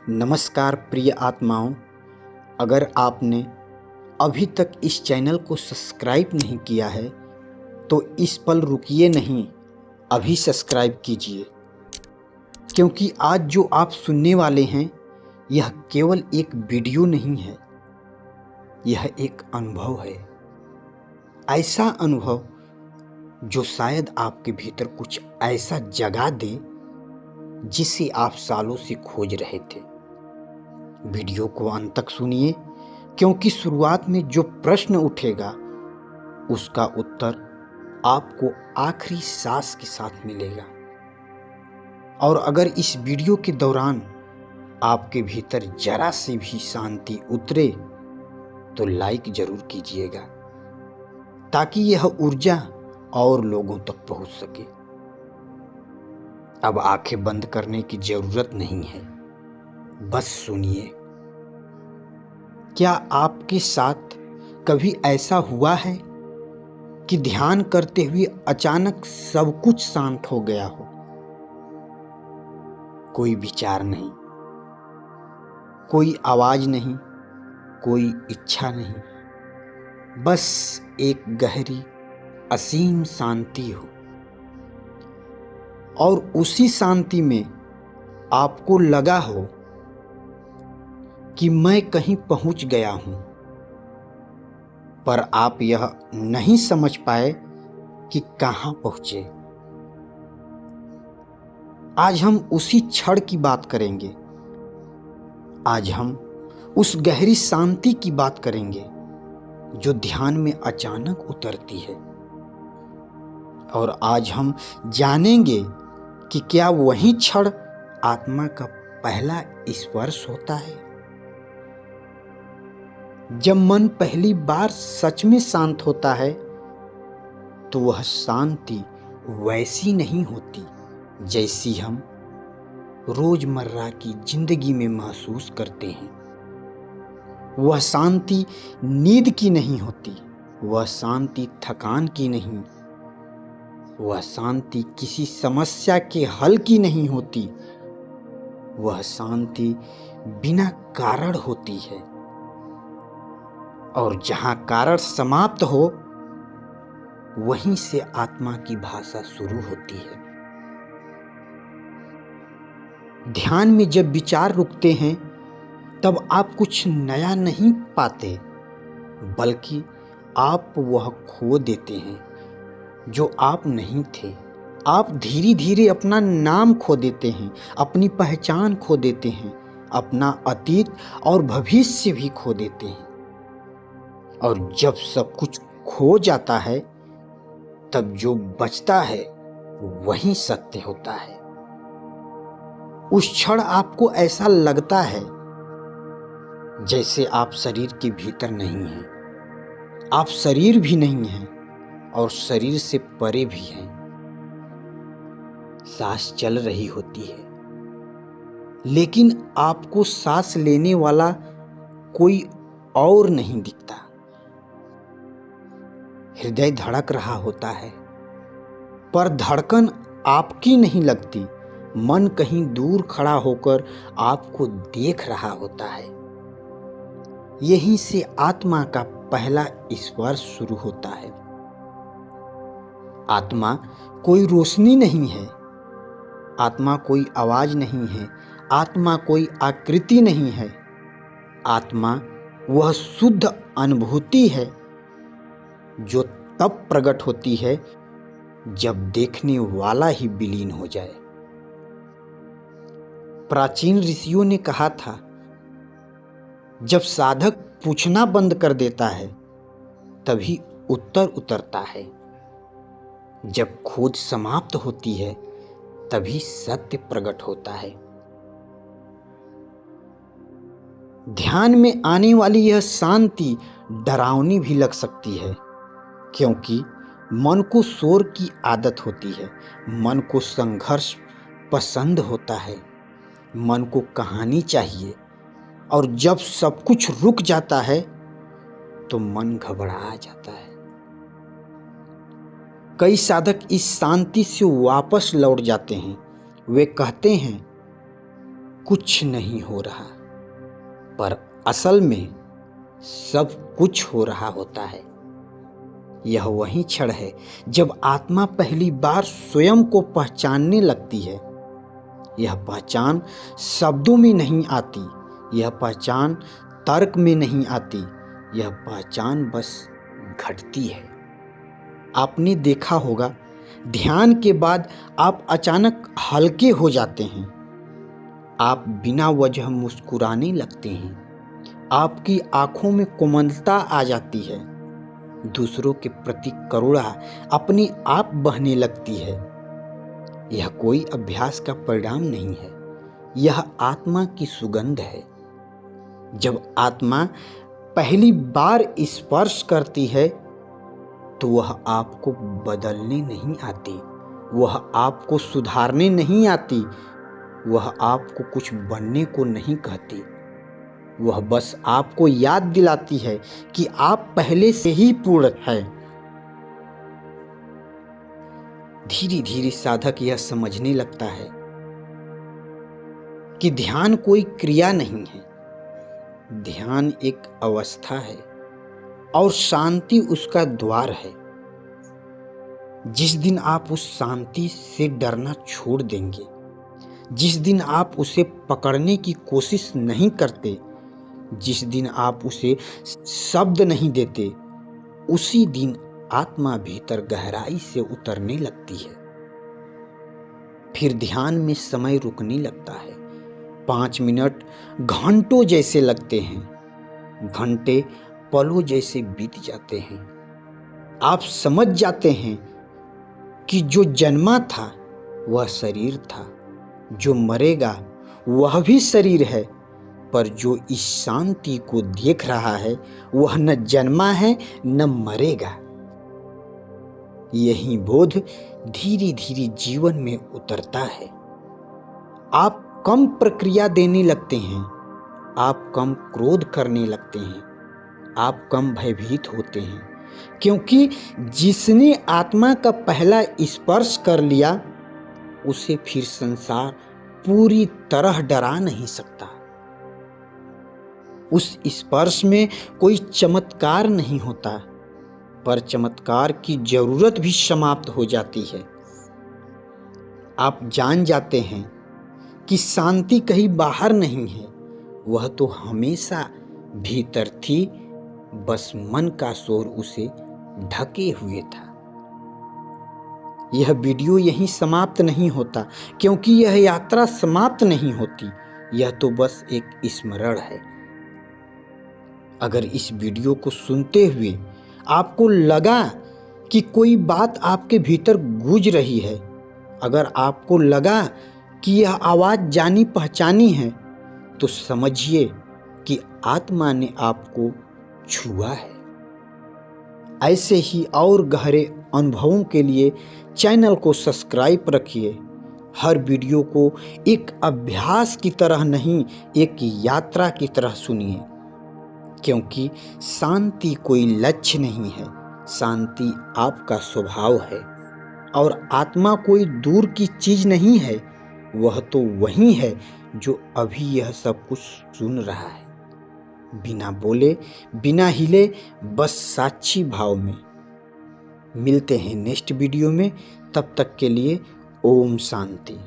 नमस्कार प्रिय आत्माओं, अगर आपने अभी तक इस चैनल को सब्सक्राइब नहीं किया है तो इस पल रुकिए नहीं, अभी सब्सक्राइब कीजिए, क्योंकि आज जो आप सुनने वाले हैं यह केवल एक वीडियो नहीं है, यह एक अनुभव है। ऐसा अनुभव जो शायद आपके भीतर कुछ ऐसा जगा दे जिसे आप सालों से खोज रहे थे। वीडियो को अंत तक सुनिए, क्योंकि शुरुआत में जो प्रश्न उठेगा उसका उत्तर आपको आखिरी सांस के साथ मिलेगा। और अगर इस वीडियो के दौरान आपके भीतर जरा से भी शांति उतरे तो लाइक जरूर कीजिएगा, ताकि यह ऊर्जा और लोगों तक पहुंच सके। अब आंखें बंद करने की जरूरत नहीं है, बस सुनिए। क्या आपके साथ कभी ऐसा हुआ है कि ध्यान करते हुए अचानक सब कुछ शांत हो गया हो? कोई विचार नहीं, कोई आवाज नहीं, कोई इच्छा नहीं, बस एक गहरी असीम शांति हो। और उसी शांति में आपको लगा हो कि मैं कहीं पहुंच गया हूं, पर आप यह नहीं समझ पाए कि कहां पहुंचे। आज हम उसी क्षण की बात करेंगे। आज हम उस गहरी शांति की बात करेंगे जो ध्यान में अचानक उतरती है। और आज हम जानेंगे कि क्या वही क्षण आत्मा का पहला स्पर्श होता है। जब मन पहली बार सच में शांत होता है तो वह शांति वैसी नहीं होती जैसी हम रोजमर्रा की जिंदगी में महसूस करते हैं। वह शांति नींद की नहीं होती, वह शांति थकान की नहीं, वह शांति किसी समस्या के हल की नहीं होती। वह शांति बिना कारण होती है। और जहां कारण समाप्त हो वहीं से आत्मा की भाषा शुरू होती है। ध्यान में जब विचार रुकते हैं तब आप कुछ नया नहीं पाते, बल्कि आप वह खो देते हैं जो आप नहीं थे। आप धीरे धीरे अपना नाम खो देते हैं, अपनी पहचान खो देते हैं, अपना अतीत और भविष्य भी खो देते हैं। और जब सब कुछ खो जाता है तब जो बचता है वही सत्य होता है। उस क्षण आपको ऐसा लगता है जैसे आप शरीर के भीतर नहीं हैं, आप शरीर भी नहीं हैं और शरीर से परे भी हैं। सांस चल रही होती है, लेकिन आपको सांस लेने वाला कोई और नहीं दिखता। हृदय धड़क रहा होता है, पर धड़कन आपकी नहीं लगती। मन कहीं दूर खड़ा होकर आपको देख रहा होता है। यहीं से आत्मा का पहला स्पर्श शुरू होता है। आत्मा कोई रोशनी नहीं है, आत्मा कोई आवाज नहीं है, आत्मा कोई आकृति नहीं है। आत्मा वह शुद्ध अनुभूति है जो तब प्रकट होती है जब देखने वाला ही विलीन हो जाए। प्राचीन ऋषियों ने कहा था, जब साधक पूछना बंद कर देता है तभी उत्तर उतरता है। जब खोज समाप्त होती है तभी सत्य प्रकट होता है। ध्यान में आने वाली यह शांति डरावनी भी लग सकती है, क्योंकि मन को शोर की आदत होती है, मन को संघर्ष पसंद होता है, मन को कहानी चाहिए। और जब सब कुछ रुक जाता है तो मन घबरा जाता है। कई साधक इस शांति से वापस लौट जाते हैं। वे कहते हैं, कुछ नहीं हो रहा, पर असल में सब कुछ हो रहा होता है। यह वही क्षण है जब आत्मा पहली बार स्वयं को पहचानने लगती है। यह पहचान शब्दों में नहीं आती, यह पहचान तर्क में नहीं आती, यह पहचान बस घटती है। आपने देखा होगा, ध्यान के बाद आप अचानक हल्के हो जाते हैं। आप बिना वजह मुस्कुराने लगते हैं। आपकी आंखों में कोमलता आ जाती है। दूसरों के प्रति करुणा अपने आप बहने लगती है। यह कोई अभ्यास का परिणाम नहीं है, यह आत्मा की सुगंध है। जब आत्मा पहली बार स्पर्श करती है तो वह आपको बदलने नहीं आती, वह आपको सुधारने नहीं आती, वह आपको कुछ बनने को नहीं कहती। वह बस आपको याद दिलाती है कि आप पहले से ही पूर्ण हैं। धीरे धीरे साधक यह समझने लगता है कि ध्यान कोई क्रिया नहीं है, ध्यान एक अवस्था है और शांति उसका द्वार है। जिस दिन आप उस शांति से डरना छोड़ देंगे, जिस दिन आप उसे पकड़ने की कोशिश नहीं करते, जिस दिन आप उसे शब्द नहीं देते, उसी दिन आत्मा भीतर गहराई से उतरने लगती है। फिर ध्यान में समय रुकने लगता है। 5 मिनट घंटों जैसे लगते हैं, घंटे पलों जैसे बीत जाते हैं। आप समझ जाते हैं कि जो जन्मा था वह शरीर था, जो मरेगा वह भी शरीर है, पर जो इस शांति को देख रहा है वह न जन्मा है न मरेगा। यही बोध धीरे धीरे जीवन में उतरता है। आप कम प्रक्रिया देने लगते हैं, आप कम क्रोध करने लगते हैं, आप कम भयभीत होते हैं, क्योंकि जिसने आत्मा का पहला स्पर्श कर लिया उसे फिर संसार पूरी तरह डरा नहीं सकता। उस स्पर्श में कोई चमत्कार नहीं होता, पर चमत्कार की जरूरत भी समाप्त हो जाती है। आप जान जाते हैं कि शांति कहीं बाहर नहीं है, वह तो हमेशा भीतर थी, बस मन का शोर उसे ढके हुए था। यह वीडियो यहीं समाप्त नहीं होता, क्योंकि यह यात्रा समाप्त नहीं होती, यह तो बस एक स्मरण है। अगर इस वीडियो को सुनते हुए आपको लगा कि कोई बात आपके भीतर गूंज रही है, अगर आपको लगा कि यह आवाज़ जानी पहचानी है, तो समझिए कि आत्मा ने आपको छुआ है। ऐसे ही और गहरे अनुभवों के लिए चैनल को सब्सक्राइब रखिए। हर वीडियो को एक अभ्यास की तरह नहीं, एक यात्रा की तरह सुनिए, क्योंकि शांति कोई लक्ष्य नहीं है, शांति आपका स्वभाव है। और आत्मा कोई दूर की चीज नहीं है, वह तो वही है जो अभी यह सब कुछ सुन रहा है, बिना बोले बिना हिले, बस साक्षी भाव में। मिलते हैं नेक्स्ट वीडियो में, तब तक के लिए ओम शांति।